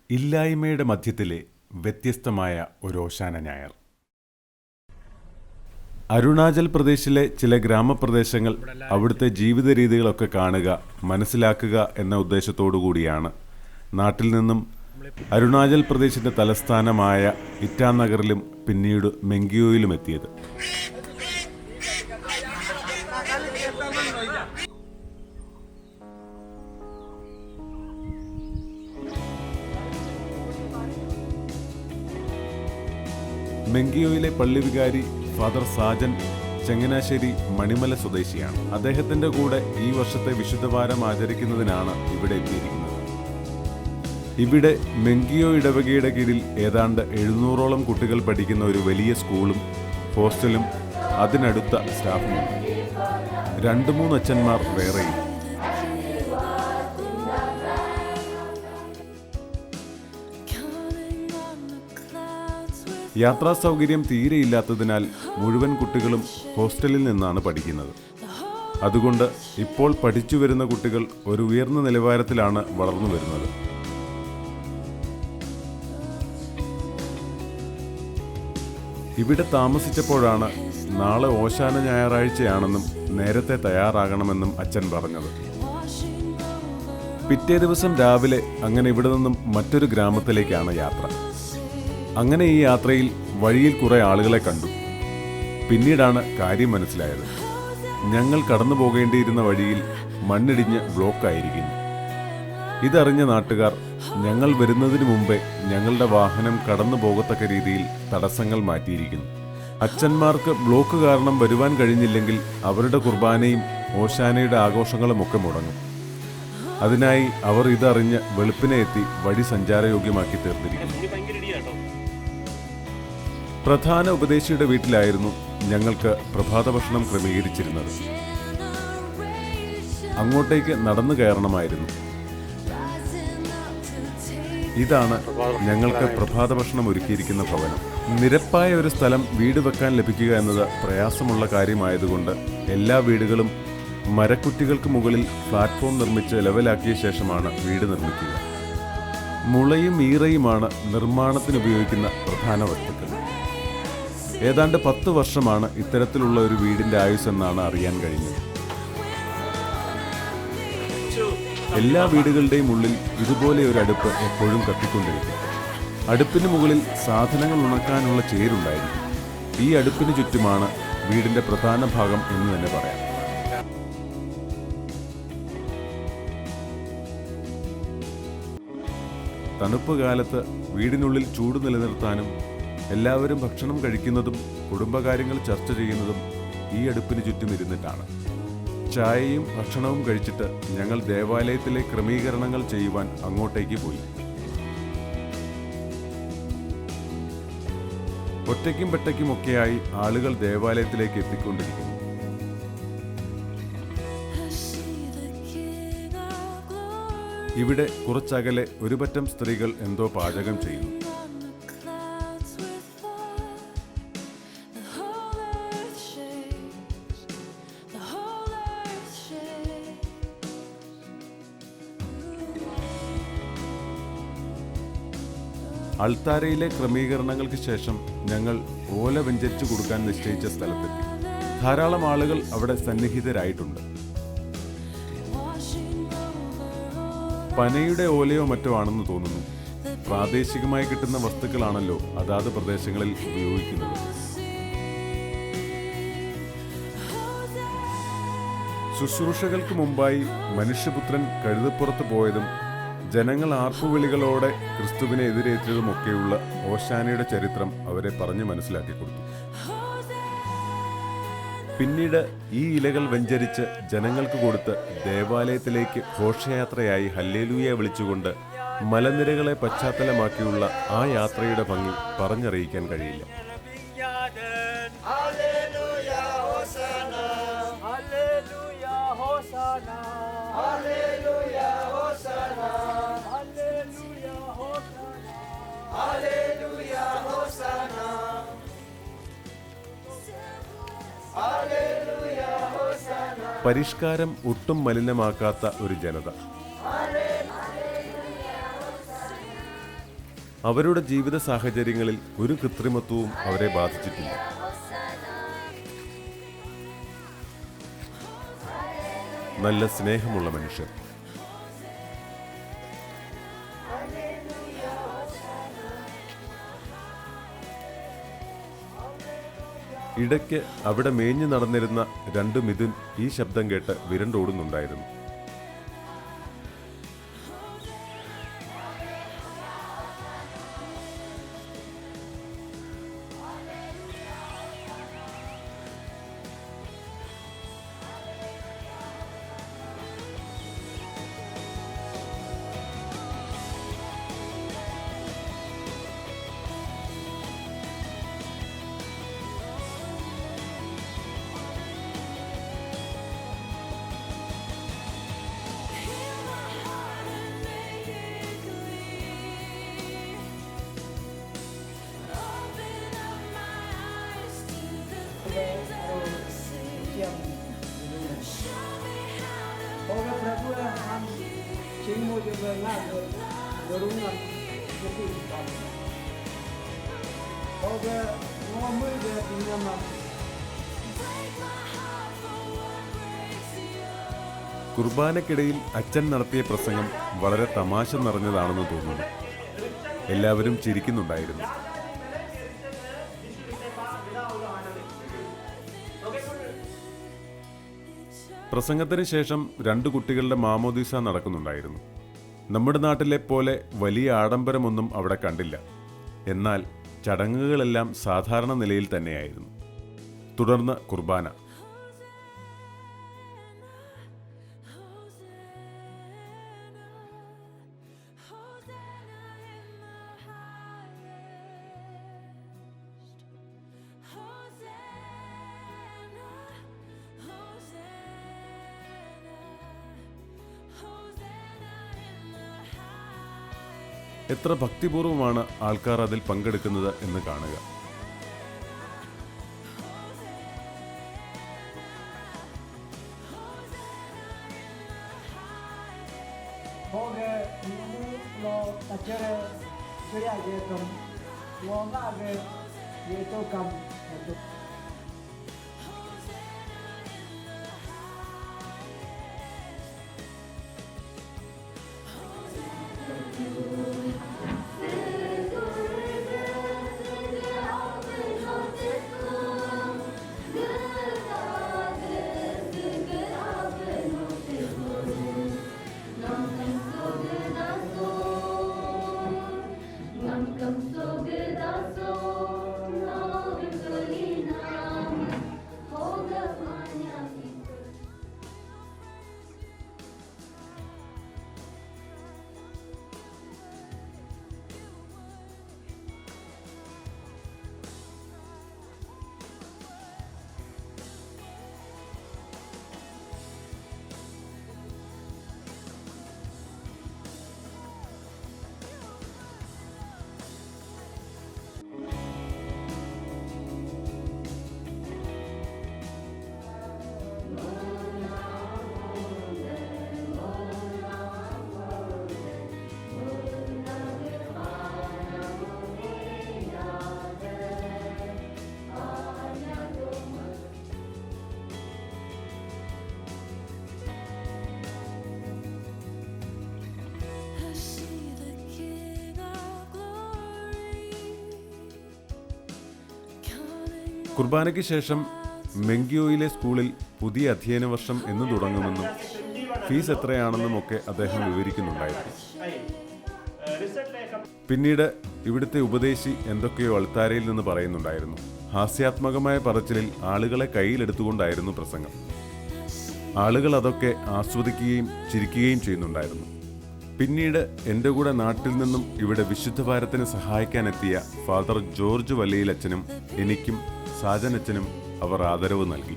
ഇല്ലായ്മയുടെ മധ്യത്തിലെ വ്യത്യസ്തമായ ഒരു ഓശാന ഞായർ. അരുണാചൽ പ്രദേശിലെ ചില ഗ്രാമപ്രദേശങ്ങൾ, അവിടുത്തെ ജീവിത രീതികളൊക്കെ കാണുക, മനസ്സിലാക്കുക എന്ന ഉദ്ദേശത്തോടു കൂടിയാണ് നാട്ടിൽ നിന്നും അരുണാചൽ പ്രദേശിൻ്റെ തലസ്ഥാനമായ ഇറ്റാനഗറിലും പിന്നീട് മെങ്കിയോയിലും എത്തിയത്. മെങ്കിയോയിലെ പള്ളി വികാരി ഫാദർ സാജൻ ചങ്ങനാശ്ശേരി മണിമല സ്വദേശിയാണ്. അദ്ദേഹത്തിന്റെ കൂടെ ഈ വർഷത്തെ വിശുദ്ധവാരം ആചരിക്കുന്നതിനാണ് ഇവിടെ എത്തിയിരിക്കുന്നത്. ഇവിടെ മെങ്കിയോ ഇടവകയുടെ കീഴിൽ ഏതാണ്ട് 700ഓളം കുട്ടികൾ പഠിക്കുന്ന ഒരു വലിയ സ്കൂളും ഹോസ്റ്റലും അതിനടുത്ത സ്റ്റാഫുമുണ്ട്. 2-3 അച്ഛന്മാർ വേറെയും. യാത്രാ സൗകര്യം തീരെയില്ലാത്തതിനാൽ മുഴുവൻ കുട്ടികളും ഹോസ്റ്റലിൽ നിന്നാണ് പഠിക്കുന്നത്. അതുകൊണ്ട് ഇപ്പോൾ പഠിച്ചു വരുന്ന കുട്ടികൾ ഒരു ഉയർന്ന നിലവാരത്തിലാണ് വളർന്നു വരുന്നത്. ഇവിടെ താമസിച്ചപ്പോഴാണ് നാളെ ഓശാന ഞായറാഴ്ചയാണെന്നും നേരത്തെ തയ്യാറാകണമെന്നും അച്ഛൻ പറഞ്ഞത്. പിറ്റേ ദിവസം രാവിലെ അങ്ങനെ ഇവിടെ നിന്നും മറ്റൊരു ഗ്രാമത്തിലേക്കാണ് യാത്ര. അങ്ങനെ ഈ യാത്രയിൽ വഴിയിൽ കുറെ ആളുകളെ കണ്ടു. പിന്നീടാണ് കാര്യം മനസ്സിലായത്. ഞങ്ങൾ കടന്നു പോകേണ്ടിയിരുന്ന വഴിയിൽ മണ്ണിടിഞ്ഞ് ബ്ലോക്കായിരിക്കുന്നു. ഇതറിഞ്ഞ നാട്ടുകാർ ഞങ്ങൾ വരുന്നതിന് മുമ്പേ ഞങ്ങളുടെ വാഹനം കടന്നു പോകത്തക്ക രീതിയിൽ തടസ്സങ്ങൾ മാറ്റിയിരിക്കുന്നു. അച്ഛന്മാർക്ക് ബ്ലോക്ക് കാരണം വരുവാൻ കഴിഞ്ഞില്ലെങ്കിൽ അവരുടെ കുർബാനയും ഓശാനയുടെ ആഘോഷങ്ങളുമൊക്കെ മുടങ്ങും. അതിനായി അവർ ഇതറിഞ്ഞ് വെളുപ്പിനെ എത്തി വഴി സഞ്ചാരയോഗ്യമാക്കി തീർത്തിരിക്കുന്നു. പ്രധാന ഉപദേശിയുടെ വീട്ടിലായിരുന്നു ഞങ്ങൾക്ക് പ്രഭാത ഭക്ഷണം ക്രമീകരിച്ചിരുന്നത്. അങ്ങോട്ടേക്ക് നടന്നു കയറണമായിരുന്നു. ഇതാണ് ഞങ്ങൾക്ക് പ്രഭാത ഭക്ഷണം ഒരുക്കിയിരിക്കുന്ന ഭവനം. നിരപ്പായ ഒരു സ്ഥലം വീട് വെക്കാൻ ലഭിക്കുക എന്നത് പ്രയാസമുള്ള കാര്യമായതുകൊണ്ട് എല്ലാ വീടുകളും മരക്കുറ്റികൾക്ക് മുകളിൽ പ്ലാറ്റ്ഫോം നിർമ്മിച്ച് ലെവലാക്കിയ ശേഷമാണ് വീട് നിർമ്മിക്കുക. മുളയും ഈറയുമാണ് നിർമ്മാണത്തിന് ഉപയോഗിക്കുന്ന പ്രധാന വസ്തുക്കൾ. ഏതാണ്ട് 10 വർഷമാണ് ഇത്തരത്തിലുള്ള ഒരു വീടിന്റെ ആയുസ്സെന്നാണ് അറിയാൻ കഴിഞ്ഞത്. എല്ലാ വീടുകളുടെയും ഉള്ളിൽ ഇതുപോലെ ഒരു അടുപ്പ് എപ്പോഴും കത്തിക്കൊണ്ടിരിക്കും. അടുപ്പിന് മുകളിൽ സാധനങ്ങൾ ഉണക്കാനുള്ള ചേരുണ്ടായിരിക്കും. ഈ അടുപ്പിന് ചുറ്റുമാണ് വീടിന്റെ പ്രധാന ഭാഗം എന്ന് തന്നെ പറയാം. തണുപ്പ് കാലത്ത് വീടിനുള്ളിൽ ചൂട് നിലനിർത്താനും എല്ലാവരും ഭക്ഷണം കഴിക്കുന്നതും കുടുംബകാര്യങ്ങൾ ചർച്ച ചെയ്യുന്നതും ഈ അടുപ്പിന് ചുറ്റും ഇരുന്നിട്ടാണ്. ചായയും ഭക്ഷണവും കഴിച്ചിട്ട് ഞങ്ങൾ ദേവാലയത്തിലെ ക്രമീകരണങ്ങൾ ചെയ്യുവാൻ അങ്ങോട്ടേക്ക് പോയി. ഒറ്റയ്ക്കും പെട്ടയ്ക്കുമൊക്കെയായി ആളുകൾ ദേവാലയത്തിലേക്ക് എത്തിക്കൊണ്ടിരിക്കുന്നു. ഇവിടെ കുറച്ചകലെ ഒരു പറ്റം സ്ത്രീകൾ എന്തോ പാചകം ചെയ്യുന്നു. അൾത്താരയിലെ ക്രമീകരണങ്ങൾക്ക് ശേഷം ഞങ്ങൾ ഓല വെഞ്ചരിച്ചു കൊടുക്കാൻ നിശ്ചയിച്ച സ്ഥലത്തെത്തി. ധാരാളം ആളുകൾ അവിടെ സന്നിഹിതരായിട്ടുണ്ട്. പനയുടെ ഓലയോ മറ്റോ ആണെന്ന് തോന്നുന്നു. പ്രാദേശികമായി കിട്ടുന്ന വസ്തുക്കളാണല്ലോ അതാത് പ്രദേശങ്ങളിൽ ഉപയോഗിക്കുന്നത്. ശുശ്രൂഷകൾക്ക് മുമ്പായി മനുഷ്യപുത്രൻ കഴുതപ്പുറത്ത് പോയതും ജനങ്ങൾ ആർപ്പുവിളികളോടെ ക്രിസ്തുവിനെ എതിരേറ്റതുമൊക്കെയുള്ള ഓശാനയുടെ ചരിത്രം അവരെ പറഞ്ഞു മനസ്സിലാക്കി കൊടുത്തു. പിന്നീട് ഈ ഇലകൾ വെഞ്ചരിച്ച് ജനങ്ങൾക്ക് കൊടുത്ത് ദേവാലയത്തിലേക്ക് ഘോഷയാത്രയായി ഹല്ലേലൂയ വിളിച്ചുകൊണ്ട് മലനിരകളെ പശ്ചാത്തലമാക്കിയുള്ള ആ യാത്രയുടെ ഭംഗി പറഞ്ഞറിയിക്കാൻ കഴിയില്ല. പരിഷ്കാരം ഒട്ടും മലിനമാക്കാത്ത ഒരു ജനത. അവരുടെ ജീവിത സാഹചര്യങ്ങളിൽ ഒരു കൃത്രിമത്വവും അവരെ ബാധിച്ചിട്ടില്ല. നല്ല സ്നേഹമുള്ള മനുഷ്യർ. ഇടയ്ക്ക് അവിടെ മേഞ്ഞു നടന്നിരുന്ന 2 മിഥുൻ ഈ ശബ്ദം കേട്ട് വിരണ്ടോടുന്നുണ്ടായിരുന്നു. കുർബാനയ്ക്കിടയിൽ അച്ഛൻ നടത്തിയ പ്രസംഗം വളരെ തമാശ നിറഞ്ഞതാണെന്ന് തോന്നുന്നു. എല്ലാവരും ചിരിക്കുന്നുണ്ടായിരുന്നു. പ്രസംഗത്തിന് ശേഷം 2 കുട്ടികളുടെ മാമോദീസ നടക്കുന്നുണ്ടായിരുന്നു. നമ്മുടെ നാട്ടിലെ പോലെ വലിയ ആഡംബരമൊന്നും അവിടെ കണ്ടില്ല. എന്നാൽ ചടങ്ങുകളെല്ലാം സാധാരണ നിലയിൽ തന്നെയായിരുന്നു. തുടർന്ന് കുർബാന. എത്ര ഭക്തിപൂർവമാണ് ആൾക്കാർ അതിൽ പങ്കെടുക്കുന്നത് എന്ന് കാണുക. കുർബാനയ്ക്ക് ശേഷം മെങ്കിയോയിലെ സ്കൂളിൽ പുതിയ അധ്യയന വർഷം എന്ന് തുടങ്ങുമെന്നും ഫീസ് എത്രയാണെന്നും ഒക്കെ അദ്ദേഹം വിവരിക്കുന്നുണ്ടായിരുന്നു. പിന്നീട് ഇവിടുത്തെ ഉപദേശി എന്തൊക്കെയോ അൾത്താരയിൽ നിന്ന് പറയുന്നുണ്ടായിരുന്നു. ഹാസ്യാത്മകമായ പറച്ചിലിൽ ആളുകളെ കയ്യിലെടുത്തുകൊണ്ടായിരുന്നു പ്രസംഗം. ആളുകൾ അതൊക്കെ ആസ്വദിക്കുകയും ചിരിക്കുകയും ചെയ്യുന്നുണ്ടായിരുന്നു. പിന്നീട് എൻ്റെ കൂടെ നാട്ടിൽ നിന്നും ഇവിടെ വിശുദ്ധ ഭാരത്തിന് സഹായിക്കാനെത്തിയ ഫാദർ ജോർജ് വല്ലയിലച്ഛനും എനിക്കും സാജനച്ഛനും അവർ ആദരവ് നൽകി.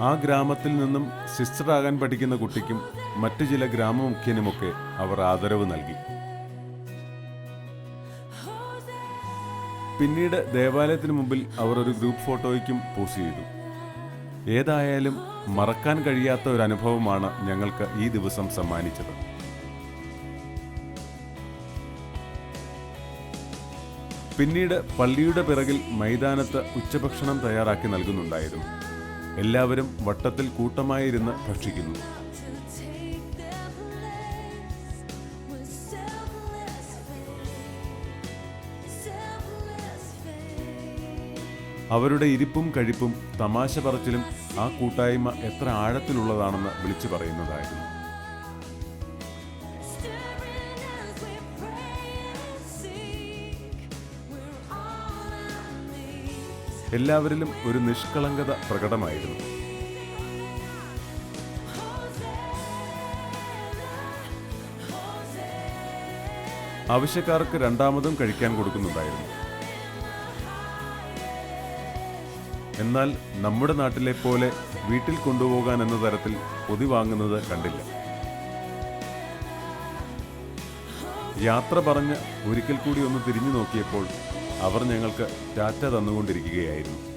ആ ഗ്രാമത്തിൽ നിന്നും സിസ്റ്ററാകാൻ പഠിക്കുന്ന കുട്ടിക്കും മറ്റു ചില ഗ്രാമമുഖ്യനുമൊക്കെ അവർ ആദരവ് നൽകി. പിന്നീട് ദേവാലയത്തിന് മുമ്പിൽ അവർ ഒരു ഗ്രൂപ്പ് ഫോട്ടോയ്ക്കും പോസ് ചെയ്തു. ഏതായാലും മറക്കാൻ കഴിയാത്ത ഒരു അനുഭവമാണ് ഞങ്ങൾക്ക് ഈ ദിവസം സമ്മാനിച്ചത്. പിന്നീട് പള്ളിയുടെ പിറകിൽ മൈതാനത്ത് ഉച്ചഭക്ഷണം തയ്യാറാക്കി നൽകുന്നുണ്ടായിരുന്നു. എല്ലാവരും വട്ടത്തിൽ കൂട്ടമായിരുന്ന് ഭക്ഷിക്കുന്നു. അവരുടെ ഇരിപ്പും കഴിപ്പും തമാശ പറച്ചിലും ആ കൂട്ടായ്മ എത്ര ആഴത്തിലുള്ളതാണെന്ന് വിളിച്ചു പറയുന്നതായിരുന്നു. എല്ലാവരിലും ഒരു നിഷ്കളങ്കത പ്രകടമായിരുന്നു. ആവശ്യക്കാർക്ക് രണ്ടാമതും കഴിക്കാൻ കൊടുക്കുന്നുണ്ടായിരുന്നു. എന്നാൽ നമ്മുടെ നാട്ടിലെ പോലെ വീട്ടിൽ കൊണ്ടുപോകാൻ എന്ന തരത്തിൽ പൊതി വാങ്ങുന്നത് കണ്ടില്ല. യാത്ര പറഞ്ഞ് ഒരിക്കൽ കൂടി ഒന്ന് തിരിഞ്ഞു നോക്കിയപ്പോൾ അവർ ഞങ്ങൾക്ക് ടാറ്റ തന്നുകൊണ്ടിരിക്കുകയായിരുന്നു.